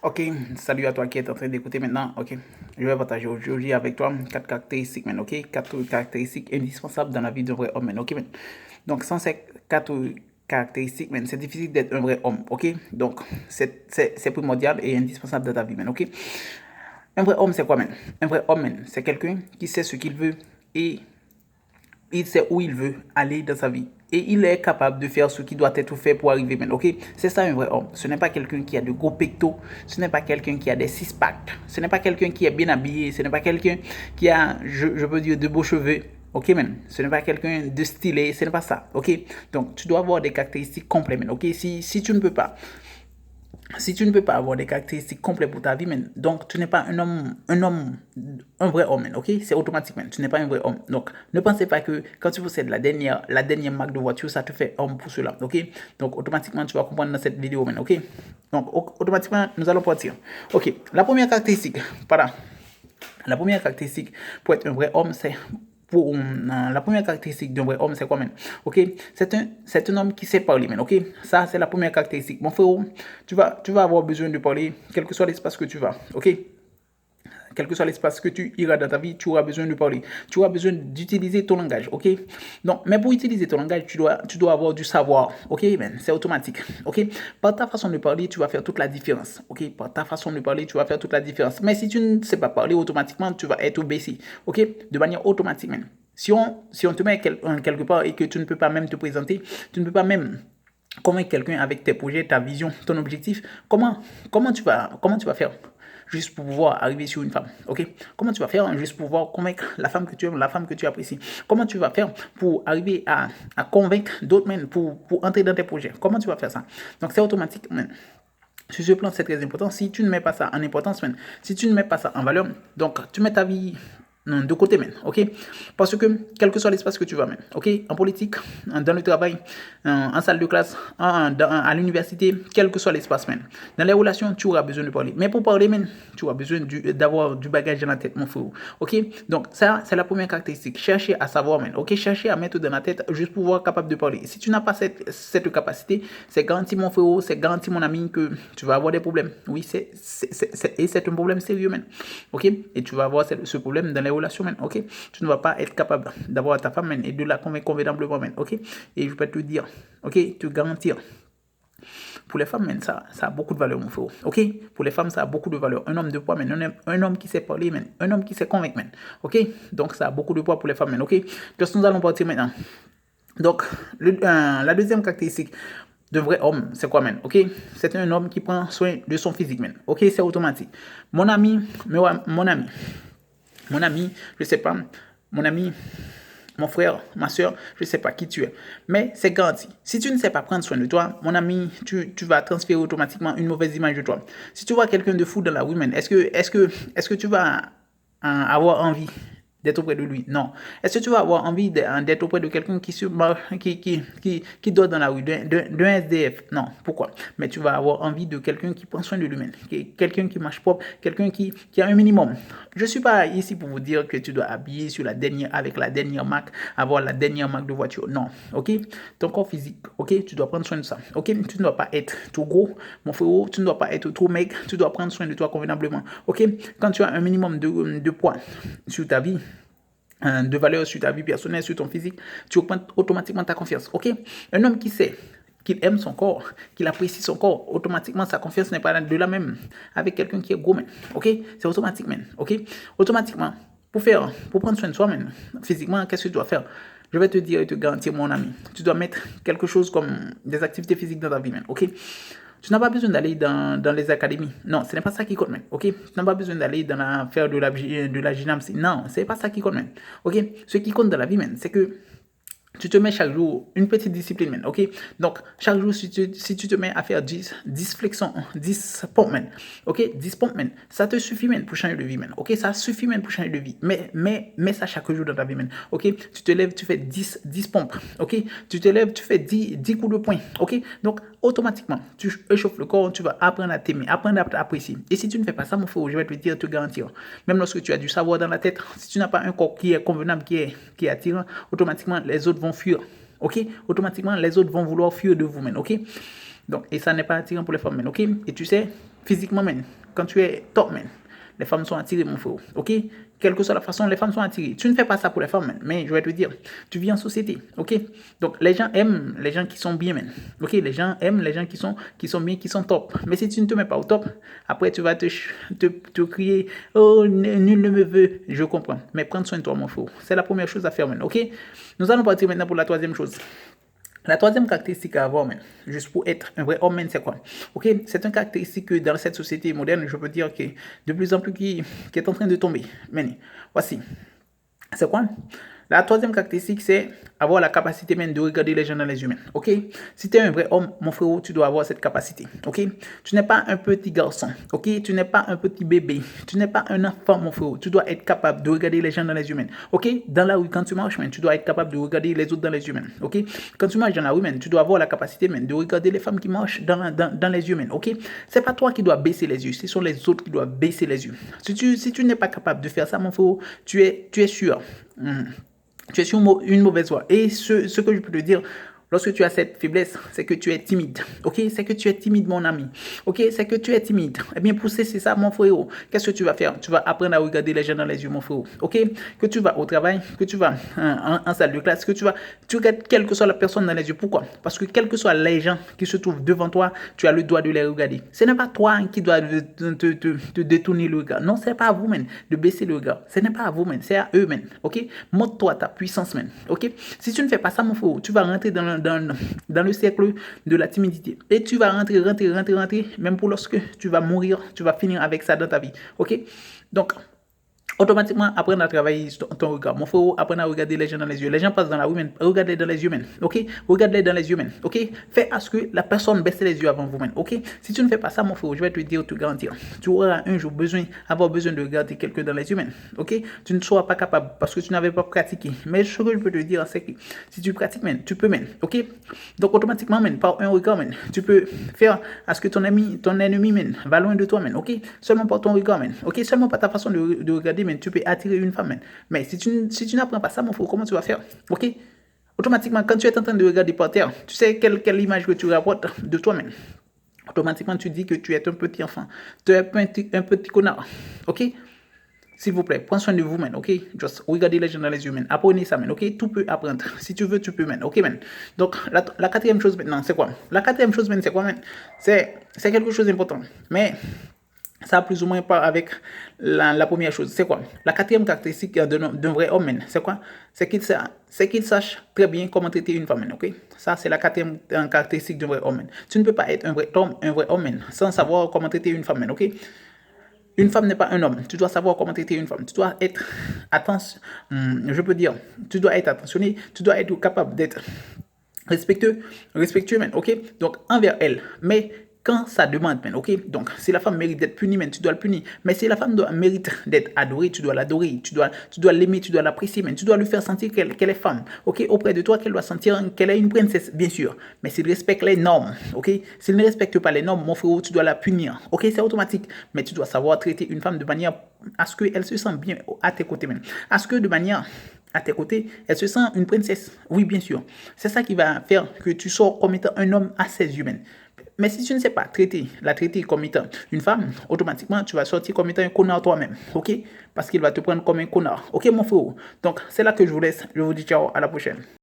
Ok, salut à toi qui est en train d'écouter maintenant. Ok, je vais partager aujourd'hui avec toi quatre caractéristiques, man. Ok, quatre caractéristiques indispensables dans la vie d'un vrai homme, man. Ok, man. Donc, sans ces quatre caractéristiques, man, c'est difficile d'être un vrai homme. Ok, donc c'est primordial et indispensable dans ta vie, man. Ok, un vrai homme, c'est quoi, man? Un vrai homme, man, c'est quelqu'un qui sait ce qu'il veut et il sait où il veut aller dans sa vie. Et il est capable de faire ce qui doit être fait pour arriver maintenant. Ok, c'est ça un vrai homme. Ce n'est pas quelqu'un qui a de gros pectos. Ce n'est pas quelqu'un qui a des six-packs. Ce n'est pas quelqu'un qui est bien habillé. Ce n'est pas quelqu'un qui a, je peux dire, de beaux cheveux. Ok, man. Ce n'est pas quelqu'un de stylé. Ce n'est pas ça. Ok. Donc, tu dois avoir des caractéristiques complètes, man. Ok. Si tu ne peux pas, si tu ne peux pas avoir des caractéristiques complètes pour ta vie, man, donc tu n'es pas un vrai homme, man, ok? C'est automatique, man. Tu n'es pas un vrai homme. Donc, ne pensez pas que quand tu possèdes la dernière marque de voiture, ça te fait homme pour cela, ok? Donc, automatiquement, tu vas comprendre dans cette vidéo, man, ok? Donc, automatiquement, nous allons partir. Ok, la première caractéristique, voilà. La première caractéristique pour être un vrai homme, c'est la première caractéristique d'un vrai homme, c'est quoi, man? Ok, c'est un homme qui sait parler, man. Ok, ça, c'est la première caractéristique. Mon frère, tu vas avoir besoin de parler, quel que soit l'espace que tu vas. Ok, quel que soit l'espace que tu iras dans ta vie, tu auras besoin de parler. Tu auras besoin d'utiliser ton langage, ok? Donc, mais pour utiliser ton langage, tu dois avoir du savoir, ok? Ben, c'est automatique, ok? Par ta façon de parler, tu vas faire toute la différence, ok? Par ta façon de parler, tu vas faire toute la différence. Mais si tu ne sais pas parler, automatiquement, tu vas être baissé, ok? De manière automatique, même. Si on te met quelque part et que tu ne peux pas même te présenter, tu ne peux pas même convaincre quelqu'un avec tes projets, ta vision, ton objectif, comment tu vas faire juste pour pouvoir arriver sur une femme, ok? Comment tu vas faire juste pour pouvoir convaincre la femme que tu aimes, la femme que tu apprécies? Comment tu vas faire pour arriver à convaincre d'autres men pour entrer dans tes projets? Comment tu vas faire ça? Donc c'est automatique, man. Sur ce plan, c'est très important. Si tu ne mets pas ça en importance, man, si tu ne mets pas ça en valeur, donc tu mets ta vie de côté, man, ok? Parce que quel que soit l'espace que tu vas, man, ok? En politique, dans le travail, en salle de classe, à l'université, quel que soit l'espace, man. Dans les relations, tu auras besoin de parler. Mais pour parler, man, tu auras besoin d'avoir du bagage dans la tête, mon frère, ok? Donc ça, c'est la première caractéristique. Chercher à savoir, man, ok? Chercher à mettre dans la tête juste pour pouvoir capable de parler. Si tu n'as pas cette capacité, c'est garanti, mon frère, c'est garanti, mon ami, que tu vas avoir des problèmes. Oui, c'est un problème sérieux, man. Ok? Et tu vas avoir ce problème dans les relations, man. Ok? Tu ne vas pas être capable d'avoir ta femme, man, et de la convaincre convenablement, man. Ok? Et je peux te dire, ok? Te garantir. Pour les femmes, man, ça a beaucoup de valeur, mon frère. Ok? Pour les femmes, ça a beaucoup de valeur. Un homme de poids, man. Un homme qui sait parler, man. Un homme qui sait convaincre, man. Ok? Donc, ça a beaucoup de poids pour les femmes, man. Ok? Donc, nous allons partir maintenant. Donc, la deuxième caractéristique de vrai homme, c'est quoi, man? Ok? C'est un homme qui prend soin de son physique, man. Ok? C'est automatique. Mon ami, je sais pas, mon ami, mon frère, ma soeur, je sais pas qui tu es. Mais c'est garanti. Si tu ne sais pas prendre soin de toi, mon ami, tu vas transférer automatiquement une mauvaise image de toi. Si tu vois quelqu'un de fou dans la rue, man, est-ce que tu vas avoir envie d'être auprès de lui? Non. Est-ce que tu vas avoir envie d'être auprès de quelqu'un qui dort dans la rue, d'un SDF? Non. Pourquoi? Mais tu vas avoir envie de quelqu'un qui prend soin de lui-même, quelqu'un qui marche propre, quelqu'un qui a un minimum. Je ne suis pas ici pour vous dire que tu dois habiller avec la dernière marque, avoir la dernière marque de voiture. Non. Ok? Ton corps physique, ok? Tu dois prendre soin de ça. Ok? Tu ne dois pas être trop gros, mon frérot. Tu ne dois pas être trop maigre. Tu dois prendre soin de toi convenablement. Ok? Quand tu as un minimum de poids sur ta vie, de valeur sur ta vie personnelle, sur ton physique, tu augmentes automatiquement ta confiance. Ok? Un homme qui sait qu'il aime son corps, qu'il apprécie son corps, automatiquement sa confiance n'est pas de la même avec quelqu'un qui est gros, man. Ok? C'est automatique, man. Ok? Automatiquement. Pour prendre soin de soi, man, physiquement, qu'est-ce que tu dois faire? Je vais te dire et te garantir, mon ami. Tu dois mettre quelque chose comme des activités physiques dans ta vie, man. Ok? Tu n'as pas besoin d'aller dans les académies. Non, ce n'est pas ça qui compte, man. Ok? Tu n'as pas besoin d'aller faire de la gymnastique. Non, ce n'est pas ça qui compte, man. Ok? Ce qui compte dans la vie, man, c'est que tu te mets chaque jour une petite discipline, man, ok? Donc, chaque jour, si tu te mets à faire 10 flexions, 10 pompes, man, ok? 10 pompes, man, ça te suffit, man, pour changer de vie, man, ok? Ça suffit, man, pour changer de vie. Mais ça chaque jour dans ta vie, man, ok? Tu te lèves, tu fais 10 pompes, ok? Tu te lèves, tu fais 10 coups de poing, ok? Donc, automatiquement, tu échauffes le corps, tu vas apprendre à t'aimer, apprendre à t'apprécier. Et si tu ne fais pas ça, mon frère, je vais te dire, te garantir, même lorsque tu as du savoir dans la tête, si tu n'as pas un corps qui est convenable, qui est attirant, automatiquement, les autres vont fuir. Ok? Automatiquement, les autres vont vouloir fuir de vous, man. Ok? Donc, et ça n'est pas attirant pour les femmes, man. Ok? Et tu sais, physiquement, man, quand tu es top, man, les femmes sont attirées, mon frère. Ok? Quelle que soit la façon, les femmes sont attirées. Tu ne fais pas ça pour les femmes, man. Mais je vais te dire, tu vis en société. Ok? Donc, les gens aiment les gens qui sont bien, man. Ok? Les gens aiment les gens qui sont bien, qui sont top. Mais si tu ne te mets pas au top, après, tu vas te crier, oh, nul ne me veut. Je comprends. Mais prends soin de toi, mon frère. C'est la première chose à faire, man. Ok? Nous allons partir maintenant pour la troisième chose. La troisième caractéristique à avoir, man, juste pour être un vrai homme, man, c'est quoi? Ok, c'est une caractéristique que dans cette société moderne, je peux dire que de plus en plus qui est en train de tomber. Man, voici. C'est quoi? La troisième caractéristique, c'est avoir la capacité même de regarder les gens dans les yeux. Ok? Si tu es un vrai homme, mon frérot, tu dois avoir cette capacité. Ok? Tu n'es pas un petit garçon. Ok? Tu n'es pas un petit bébé. Tu n'es pas un enfant, mon frérot. Tu dois être capable de regarder les gens dans les yeux. Ok? Dans la rue, quand tu marches, man, tu dois être capable de regarder les autres dans les yeux. Ok? Quand tu marches dans la rue, man, tu dois avoir la capacité man, de regarder les femmes qui marchent dans les yeux. Ok? C'est pas toi qui dois baisser les yeux. Ce sont les autres qui doivent baisser les yeux. Si tu n'es pas capable de faire ça, mon frérot, tu es sûr. Tu es sur une mauvaise voie. Et ce que je peux te dire, lorsque tu as cette faiblesse, c'est que tu es timide. Ok? C'est que tu es timide, mon ami. Ok? C'est que tu es timide. Eh bien, pour cesser ça, mon frérot, qu'est-ce que tu vas faire? Tu vas apprendre à regarder les gens dans les yeux, mon frérot. Ok? Que tu vas au travail, que tu vas en salle de classe, tu regardes quelle que soit la personne dans les yeux. Pourquoi? Parce que quels que soient les gens qui se trouvent devant toi, tu as le droit de les regarder. Ce n'est pas toi qui dois te détourner le regard. Non, ce n'est pas à vous, man, de baisser le regard. Ce n'est pas à vous, man. C'est à eux, man. Ok? Montre-toi ta puissance, man. Ok? Si tu ne fais pas ça, mon frérot, tu vas rentrer dans le cercle de la timidité. Et tu vas rentrer, même pour lorsque tu vas mourir, tu vas finir avec ça dans ta vie. Ok? Donc, automatiquement, apprendre à travailler ton regard. Mon frère, apprendre à regarder les gens dans les yeux. Les gens passent dans la rue, man. Regardez dans les yeux, man. Ok? Regardez dans les yeux, man. Ok? Fais à ce que la personne baisse les yeux avant vous, man. Ok? Si tu ne fais pas ça, mon frère, je vais te dire, te garantir. Tu auras un jour avoir besoin de regarder quelqu'un dans les yeux, man. Ok? Tu ne seras pas capable parce que tu n'avais pas pratiqué. Mais ce que je peux te dire, c'est que si tu pratiques, man, tu peux, man. Ok? Donc, automatiquement, man, par un regard, man, tu peux faire à ce que ton ennemi, man, va loin de toi, man. Ok? Seulement par ton regard, man. Ok? Seulement par ta façon de regarder, mais tu peux attirer une femme. Mais si tu n'apprends pas ça, mon frère, comment tu vas faire? Ok? Automatiquement, quand tu es en train de regarder par terre, tu sais quelle image que tu rapportes de toi-même. Automatiquement, tu dis que tu es un petit enfant. Tu es un petit connard. Ok? S'il vous plaît, prends soin de vous, man, ok? Just regardez les gens dans les yeux, man. Apprenez ça, man, ok? Tout peut apprendre. Si tu veux, tu peux, man, ok, man? Donc, la quatrième chose maintenant, c'est quoi? La quatrième chose, man, c'est quoi, man? C'est quelque chose d'important. Mais ça a plus ou moins pas avec la première chose. C'est quoi? La quatrième caractéristique d'un vrai homme, c'est quoi? C'est qu'il sache très bien comment traiter une femme, ok? Ça, c'est la quatrième caractéristique d'un vrai homme. Tu ne peux pas être un vrai homme, sans savoir comment traiter une femme, ok? Une femme n'est pas un homme. Tu dois savoir comment traiter une femme. Tu dois être je peux dire, tu dois être attentionné, tu dois être capable d'être respectueux, man, ok? Donc, envers elle. Mais quand ça demande, man, ok? Donc, si la femme mérite d'être punie, man, tu dois le punir. Mais si la femme mérite d'être adorée, tu dois l'adorer. Tu dois l'aimer, tu dois l'apprécier, man. Tu dois lui faire sentir qu'elle est femme, ok? Auprès de toi, qu'elle doit sentir qu'elle est une princesse, bien sûr. Mais s'il respecte les normes, ok? S'il ne respecte pas les normes, mon frérot, tu dois la punir, ok? C'est automatique. Mais tu dois savoir traiter une femme de manière à ce qu'elle se sente bien à tes côtés, man. À ce que de manière à tes côtés, elle se sent une princesse. Oui, bien sûr. C'est ça qui va faire que tu sors comme étant un homme à ses yeux, man. Mais si tu ne sais pas la traiter comme étant une femme, automatiquement, tu vas sortir comme étant un connard toi-même. Ok? Parce qu'il va te prendre comme un connard. Ok, mon frère? Donc, c'est là que je vous laisse. Je vous dis ciao, à la prochaine.